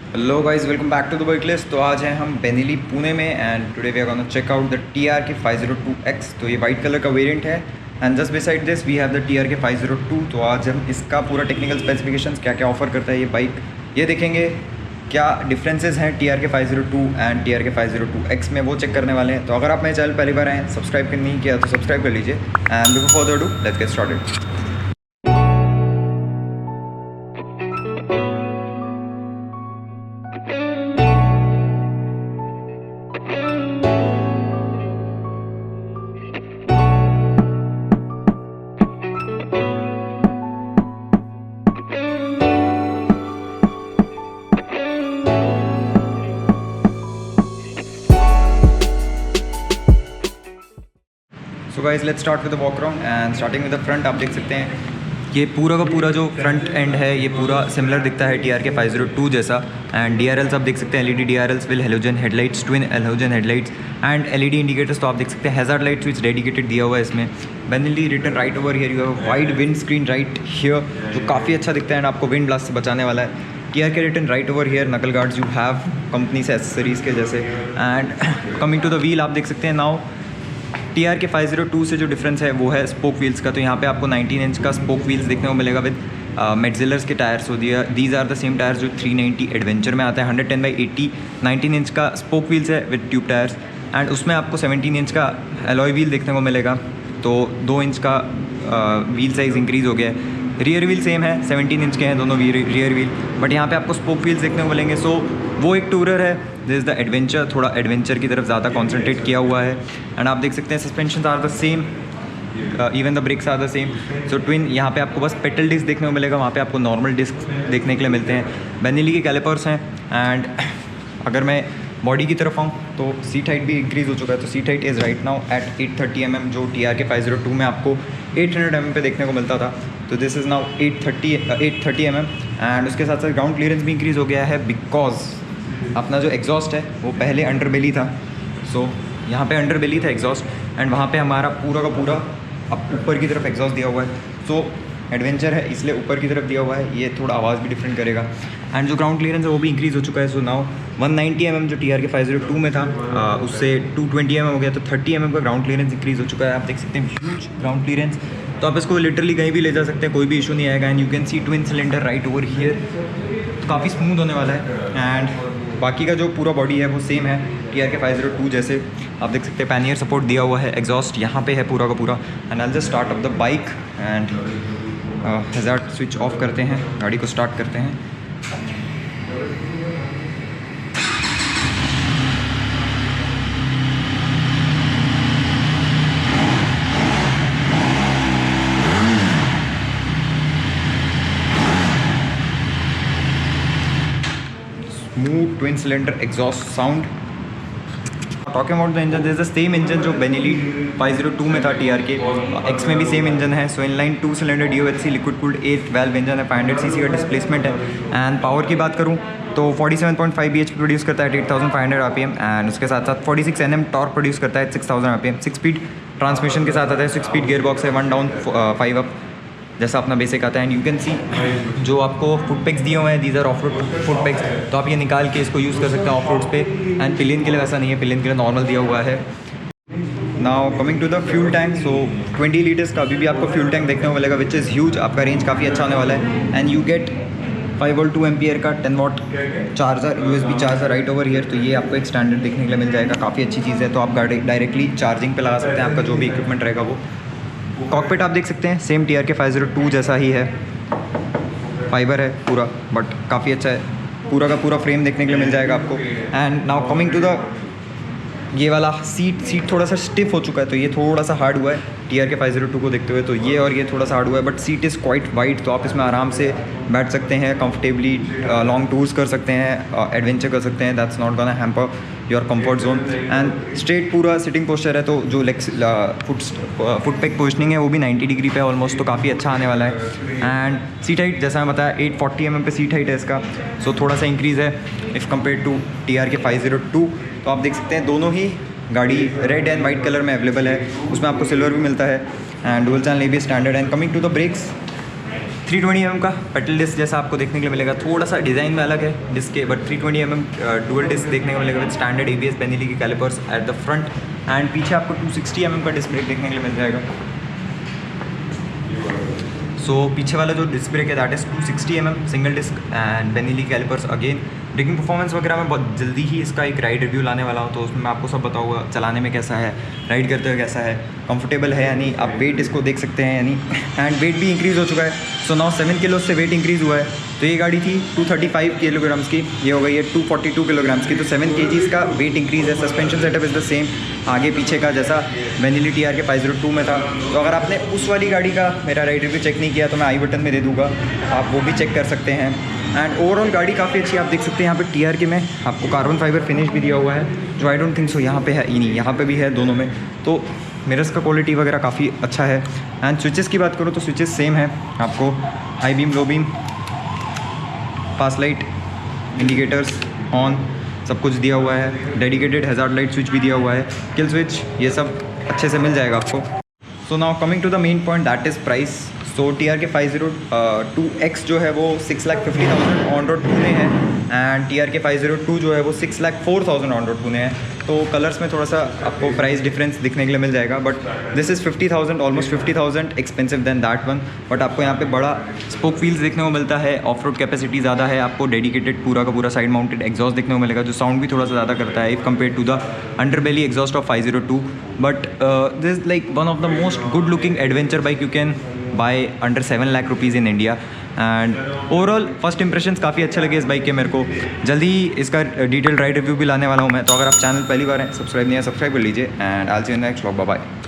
Hello guys, welcome back to the bike list. तो आज हैं हम बेनेली पुणे में and today we are gonna check out the TRK 502X। तो ये वाइट कलर का वेरिएंट है and just beside this we have the TRK 502। तो आज हम इसका पूरा टेक्निकल स्पेसिफिकेशंस क्या क्या ऑफर करता है ये बाइक, ये देखेंगे। क्या डिफरेंसेस हैं TRK 502 एंड TRK 502X में, वो चेक करने वाले हैं। तो अगर आप मेरे चैनल पहली बार आए, सब्सक्राइब नहीं किया तो सब्सक्राइब कर लीजिए and before further do let's get started. So guys let's start with the walk around and starting with the front. आप देख सकते हैं ये पूरा का पूरा जो फ्रंट एंड है ये पूरा सिमिलर दिखता है TRK 502 जैसा। एंड DRLs आप देख सकते हैं LED DRLs will halogen headlights, twin halogen headlights and LED indicators. तो आप देख सकते हैं हैजार्ड लाइट स्विच डेडिकेटेड दिया हुआ है इसमें। Benelli written right over here you have wide wind screen right here, जो काफ़ी अच्छा दिखता है एंड आपको विंड ब्लास्ट से बचाने वाला है। TRK written right over here, knuckle guards you have company से एसेसरीज़ के जैसे। And coming to the wheel, आप देख सकते हैं नाउ TRK 502 से जो डिफरेंस है वो है स्पोक व्हील्स का। तो यहाँ पे आपको 19 इंच का स्पोक व्हील्स देखने को मिलेगा विद मेटजिलर्स के टायर्स। हो दिया these are the same tyres जो 390 एडवेंचर में आता है। 110/80 19 इंच का स्पोक व्हील्स है विद ट्यूब टायर्स एंड उसमें आपको 17 इंच का एलॉय व्हील देखने को मिलेगा। तो 2 इंच का व्हील साइज़ इंक्रीज़ हो गया है। रियर व्हील सेम है, 17 इंच के हैं दोनों रियर व्हील, बट यहाँ पे आपको स्पोक व्हील्स देखने को मिलेंगे। सो वो एक टूरर है, दिस इज़ द एडवेंचर, थोड़ा एडवेंचर की तरफ ज़्यादा कॉन्सेंट्रेट किया हुआ है। एंड आप देख सकते हैं suspension are the same, even the brakes are the same. So twin, यहाँ पे आपको बस पेटल डिस्क देखने को मिलेगा, वहाँ पे आपको नॉर्मल डिस्क देखने के लिए मिलते हैं। बेनेली के कैलिपर्स हैं। एंड अगर मैं बॉडी की तरफ आऊँ तो सीट हाइट भी इंक्रीज़ हो चुका है। तो seat height is right now at 830 mm, जो TRK 502 में आपको 800 mm पे देखने को मिलता था। तो this is now 830 mm and उसके साथ साथ ग्राउंड क्लियरेंस भी इंक्रीज़ हो गया है बिकॉज अपना जो एग्जॉस्ट है वो पहले अंडर बेली था। सो यहाँ पे अंडर बेली था एग्जॉस्ट एंड वहाँ पे हमारा पूरा का पूरा अब ऊपर की तरफ एग्जॉस्ट दिया हुआ है। सो एडवेंचर है इसलिए ऊपर की तरफ दिया हुआ है, ये थोड़ा आवाज़ भी डिफरेंट करेगा। एंड जो ग्राउंड क्लियरेंस है वो भी इंक्रीज़ हो चुका है। सो नाउ 190 mm जो TRK 502 में था उससे 220 mm हो गया। तो 30 mm का ग्राउंड क्लियरेंस इंक्रीज़ हो चुका है। आप देख सकते हैं ह्यूज ग्राउंड क्लियरेंस। तो आप इसको लिटरली कहीं भी ले जा सकते हैं, कोई भी इशू नहीं आएगा। And you can see twin cylinder right over here, काफ़ी स्मूथ होने वाला है। एंड बाकी का जो पूरा बॉडी है वो सेम है TRK 502 जैसे। आप देख सकते हैं पैनियर सपोर्ट दिया हुआ है, एग्जॉस्ट यहाँ पे है पूरा का पूरा। And I just start up the bike and hazard switch off करते हैं, गाड़ी को स्टार्ट करते हैं। Smooth twin cylinder exhaust sound. Talking about the engine, this is the same engine जो बेनेली 502 में था TRK X में भी सेम इंजन है। So inline 2 cylinder DOHC liquid cooled 8 valve engine है, 500 cc का डिस्प्लेसमेंट है। एंड पावर की बात करूँ तो 47.5 bhp प्रोड्यूस करता है 8500 RPM एंड उसके साथ साथ 46 Nm टॉर्क प्रोड्यूस करता है 6000 RPM। 6 स्पीड ट्रांसमिशन के साथ आता है, 6 स्पीड गियर बॉक्स है, 1 डाउन 5 अप जैसा अपना बेसिक आता है। एंड यू कैन सी जो आपको फुट पैक्स दिए हुए हैं, these are off road foot packs. तो आप ये निकाल के इसको यूज़ कर सकते हैं ऑफ रोड्स पे। एंड पिलियन के लिए वैसा नहीं है, पिलियन के लिए नॉर्मल दिया हुआ है। Now coming to the fuel tank, so 20 litres का अभी भी आपको फ्यूल टैंक देखने को मिलेगा विच इज़ ह्यूज। आपका रेंज काफ़ी अच्छा होने वाला है। And you get 5 volt 2 ampere का 10 watt charger, USB charger right over here. तो ये आपको एक स्टैंडर्ड देखने के लिए मिल जाएगा, काफ़ी अच्छी चीज़ है। तो आप गाड़ी डायरेक्टली चार्जिंग पे लगा सकते हैं, आपका जो भी इक्विपमेंट रहेगा वो। कॉकपिट आप देख सकते हैं सेम TRK 502 जैसा ही है, फाइबर है पूरा, बट काफ़ी अच्छा है। पूरा का पूरा फ्रेम देखने के लिए मिल जाएगा आपको। And now coming to the ये वाला सीट थोड़ा सा स्टिफ हो चुका है, तो ये थोड़ा सा हार्ड हुआ है TRK 502 को देखते हुए। तो ये और ये थोड़ा सा हार्ड हुआ है, but seat is quite wide. तो आप इसमें आराम से बैठ सकते हैं, कंफर्टेबली लॉन्ग टूर्स कर सकते हैं, एडवेंचर कर सकते हैं। That's not gonna hamper your comfort zone. And straight पूरा सिटिंग पोस्चर है, तो जो फुट पैक पोजिशनिंग है वो भी 90 डिग्री पे ऑलमोस्ट, तो काफ़ी अच्छा आने वाला है। एंड सीट हाइट जैसा मैं बताया 840 mm पे सीट हाइट है इसका। सो थोड़ा सा इंक्रीज़ है इफ़ कम्पेयर टू TRK 502। तो आप देख सकते हैं दोनों ही गाड़ी रेड एंड वाइट कलर में अवेलेबल है, उसमें आपको सिल्वर भी मिलता है। And dual channel ABS standard. And coming to the brakes, 320 mm का पेटल डिस्क जैसा आपको देखने के लिए मिलेगा, थोड़ा सा डिज़ाइन में अलग है डिस्क के, बट 320 mm डुअल डिस्क देखने को मिलेगा विद स्टैंडर्ड ABS बेनेली के calipers at the front. And पीछे आपको 260 mm का डिस्क ब्रेक देखने के लिए मिल जाएगा। सो पीछे वाला जो डिस्क ब्रेक है that is 260 mm single disc and Benelli calipers again. Braking performance वगैरह मैं बहुत जल्दी ही इसका एक राइड रिव्यू लाने वाला हूँ, तो उसमें मैं आपको सब बताऊँगा चलाने में कैसा है, राइड करते हुए कैसा है, कंफर्टेबल है यानी। आप वेट इसको देख सकते हैं यानी, एंड वेट भी इंक्रीज़ हो चुका है। सो नाउ 7 किलो से वेट इंक्रीज़ हुआ है। तो ये गाड़ी थी 235 किलोग्राम्स की, ये हो गई है 242 किलोग्राम्स की, तो 7 kgs का वेट इंक्रीज़ है। Suspension setup is the same, आगे पीछे का जैसा बेनेली TRK 502 में था। तो अगर आपने उस वाली गाड़ी का मेरा राइड रिव्यू चेक नहीं किया तो मैं आई बटन में दे दूँगा, आप वो भी चेक कर सकते हैं। एंड ओवरऑल गाड़ी काफ़ी अच्छी, आप देख सकते हैं यहाँ पे TRK में आपको कार्बन फाइबर फिनिश भी दिया हुआ है, जो आई डोंट थिंक सो यहाँ पे है ही नहीं, यहाँ पे भी है दोनों में। तो मिरर्स का क्वालिटी वगैरह काफ़ी अच्छा है। एंड स्विचेस की बात करूँ तो स्विचेस सेम है, आपको high beam, low beam, pass light, indicators, on, सब कुछ दिया हुआ है। डेडिकेटेड हैज़ार्ड लाइट स्विच भी दिया हुआ है, किल स्विच, ये सब अच्छे से मिल जाएगा आपको। So now coming to the main point that is price. तो TRK 502X जो है वो 6,50,000 ऑन रोड पुणे है, एंड TRK 502 जो है वो 6,04,000 ऑन रोड पुणे है। तो कलर्स में थोड़ा सा आपको प्राइस डिफरेंस दिखने के लिए मिल जाएगा, but this is 50,000, almost 50,000 expensive than that one. But आपको यहाँ पे बड़ा स्पोक व्हील्स देखने को मिलता है, ऑफ रोड कैपेसिटी ज़्यादा है, आपको डेडिकेटेड पूरा का पूरा साइड माउंटेड एग्जॉस्ट देखने को मिलेगा, जो साउंड भी थोड़ा सा ज़्यादा करता है if compare to the underbelly exhaust of 502। But this is like one of the most good looking adventure bike you can buy under 7 lakh rupees in India. And overall first impressions काफ़ी अच्छे लगे इस बाइक के मेरे को। जल्दी ही इसका detail ride review भी लाने वाला हूँ मैं, तो अगर आप चैनल पहली बार हैं, सब्सक्राइब नहीं है सब्सक्राइब कर लीजिए। And I will see you in next vlog, bye bye.